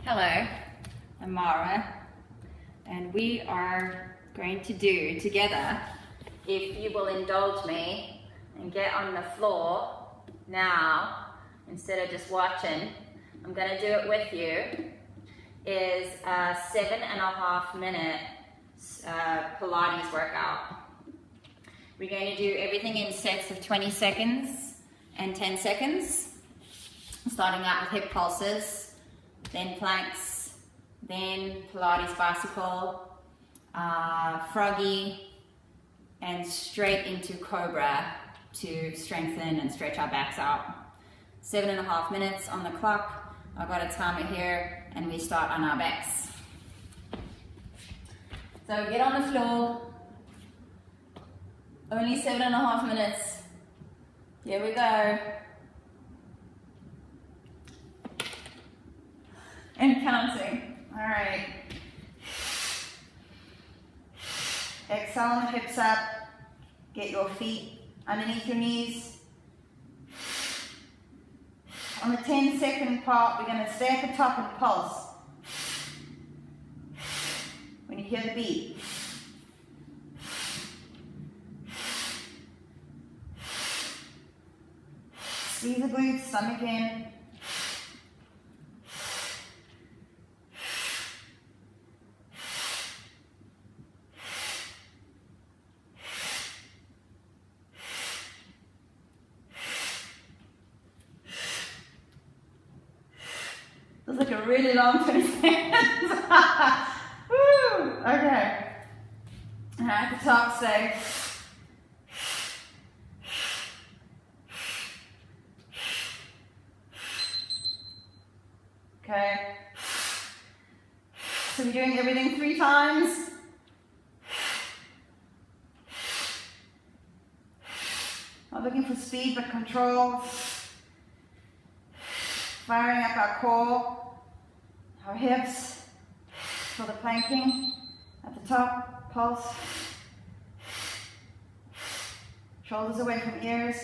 Hello, I'm Marah, and we are going to do together, if you will indulge me and get on the floor now, instead of just watching, I'm going to do it with you, is a 7.5 minute Pilates workout. We're going to do everything in sets of 20 seconds and 10 seconds, starting out with hip pulses, then planks, then Pilates bicycle, froggy, and straight into cobra to strengthen and stretch our backs out. 7.5 minutes on the clock. I've got a timer here, and we start on our backs. So get on the floor. Only 7.5 minutes. Here we go. And counting. All right. Exhale on the hips up. Get your feet underneath your knees. On the 10-second part, we're going to stay at the top and pulse. When you hear the beat. Squeeze the glutes, stomach in. Feels like a really long 20 seconds. Woo! Okay. At the top, stay. Okay. So we're doing everything 3 times. Not looking for speed, but control. Firing up our core, our hips for the planking. At the top, pulse. Shoulders away from ears.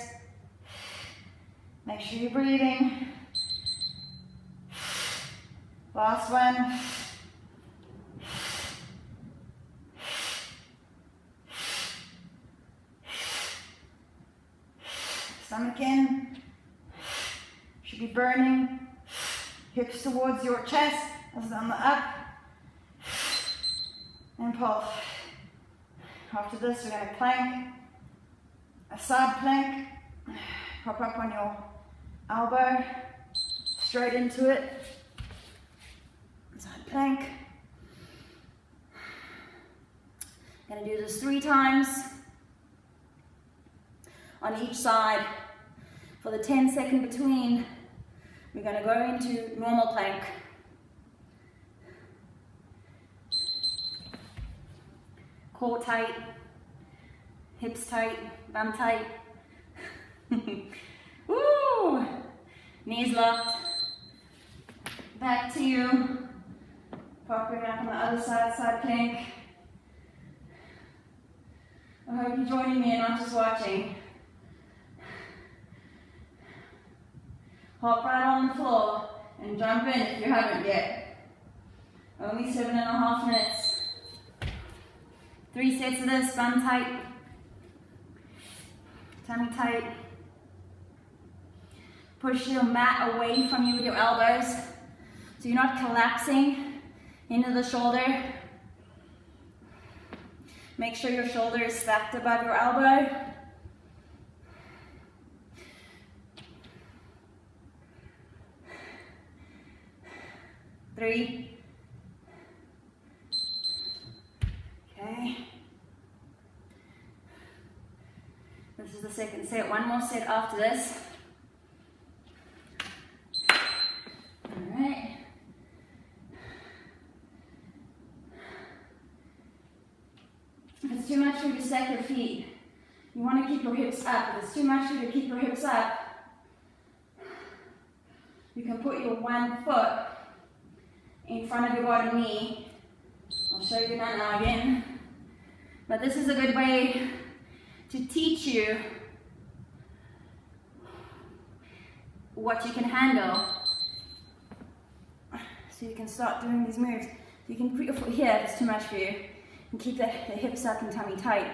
Make sure you're breathing. Last one. Stomach in. Should be burning. Hips towards your chest as on the up. And pulse. After this, we're going to plank. A side plank. Pop up on your elbow. Straight into it. Side plank. Going to do this 3 times on each side. For the 10-second between, we're going to go into normal plank. Core tight, hips tight, bum tight. Woo! Knees locked. Back to you. Popping up on the other side, side plank. I hope you're joining me and not just watching. Hop right on the floor and jump in if you haven't yet. Only 7.5 minutes. 3 sets of this, bum tight, tummy tight. Push your mat away from you with your elbows so you're not collapsing into the shoulder. Make sure your shoulder is stacked above your elbow. Three. Okay. This is the second set. One more set after this. All right. If it's too much for you to stack your feet, you want to keep your hips up. If it's too much for you to keep your hips up, you can put your one foot in front of your bottom knee. I'll show you that now again. But this is a good way to teach you what you can handle. So you can start doing these moves. You can put your foot here if it's too much for you, and keep the hips up and tummy tight.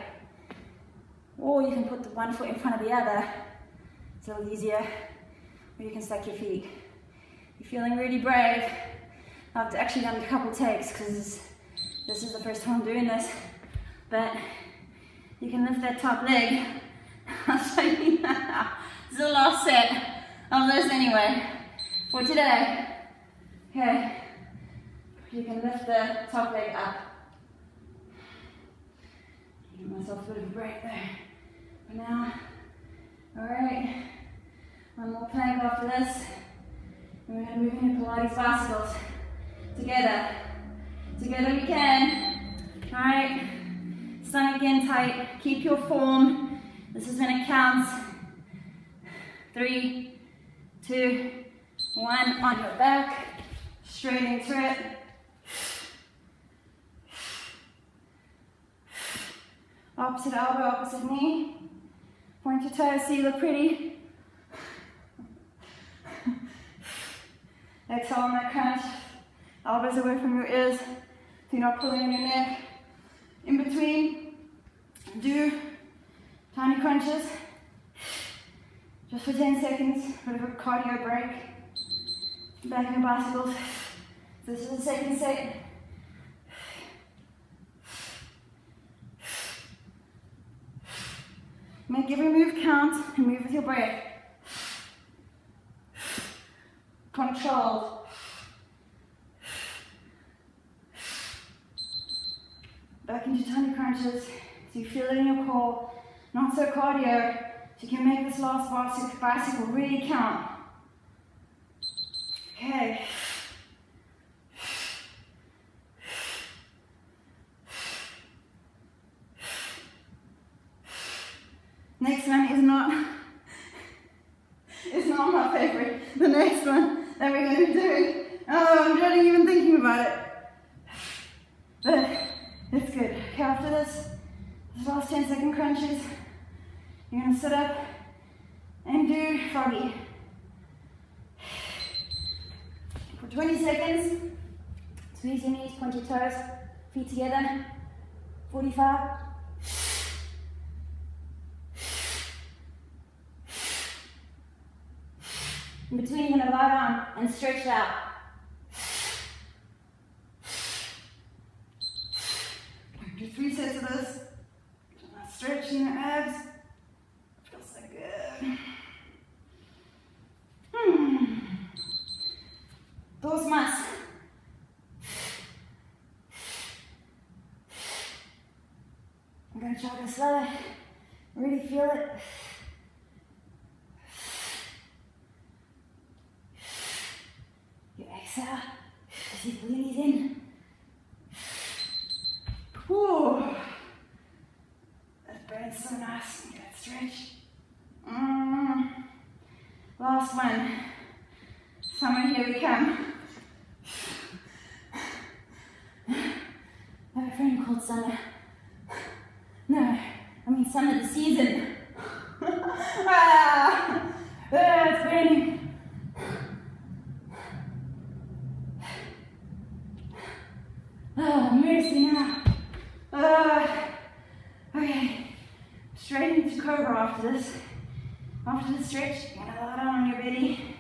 Or you can put the one foot in front of the other. It's a little easier. Or you can stack your feet. You're feeling really brave. I've actually done a couple takes because this is the first time I'm doing this. But you can lift that top leg. I'll show you now. This is the last set of this anyway for today. Okay. You can lift the top leg up. Give myself a bit of a break there. For now. Alright. One more plank after this. And we're going to move into Pilates bicycles. Together. Together we can. Alright. Stomach in tight. Keep your form. This is when it counts. 3, 2, 1. On your back. Straight into it. Opposite elbow, opposite knee. Point your toes so you look pretty. Exhale on that crunch. Elbows away from your ears so you're not pulling on your neck. In between, do tiny crunches. Just for 10 seconds, bit of a cardio break. Back in your bicycles. This is the second set. Make every move count and move with your breath. Controlled. Back into tiny crunches so you feel it in your core. Not so cardio, so you can make this last bicycle really count. Okay. Next one is not my favorite. The next one that we're going to do. Oh, I'm dreading even thinking about it. But it's good. Okay, after this last 10-second crunches, you're going to sit up and do froggy. For 20 seconds, squeeze your knees, point your toes, feet together. 45. In between, you're going to lie down and stretch it out. Do 3 sets of this. Stretching your abs. Feels so good. Dos más. I'm going to try to slow. Really feel it. You exhale as you breathe in. Whew. That burns so nice. That stretch. Last one. Summer, here we come. I have a friend called Summer. No, I mean summer the season. It's burning. Oh, mercy now. Okay, straight into cobra after this. After the stretch, you're gonna lie down on your belly,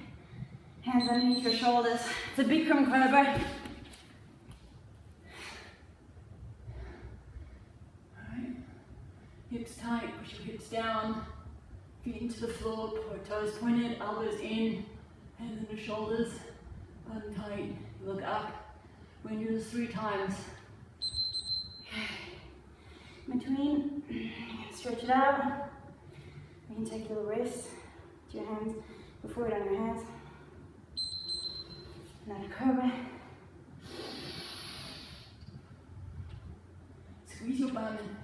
hands underneath your shoulders. It's a Bikram cobra. Alright, hips tight, push your hips down, feet into the floor, toes pointed, elbows in, hands under shoulders, bottom tight, look up. We're going to do this 3 times. In between, you can stretch it out. You can take a little rest to your hands, your forehead on your hands. Another cobra. Squeeze your bum and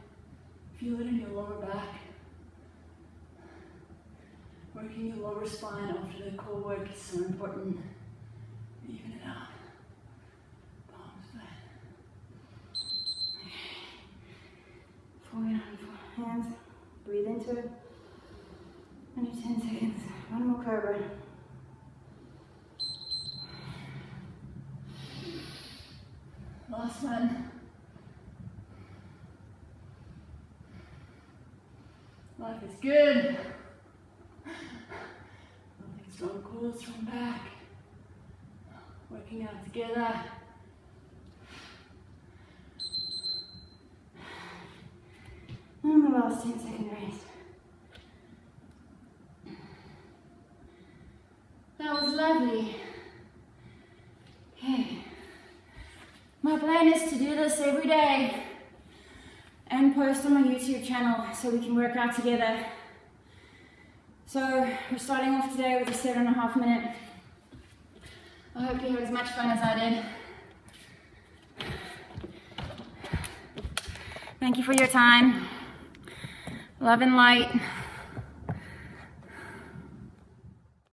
feel it in your lower back. Working your lower spine after the core work is so important. Even it out. Forward on hands, breathe into it. Only 10 seconds. One more cobra. Last one. Life is good. Nothing strong core, strong back. Working out together. And the last 10-second rest. That was lovely. Okay. My plan is to do this every day and post on my YouTube channel so we can work out together. So we're starting off today with a 7.5 minute. I hope you had as much fun as I did. Thank you for your time. Love and light.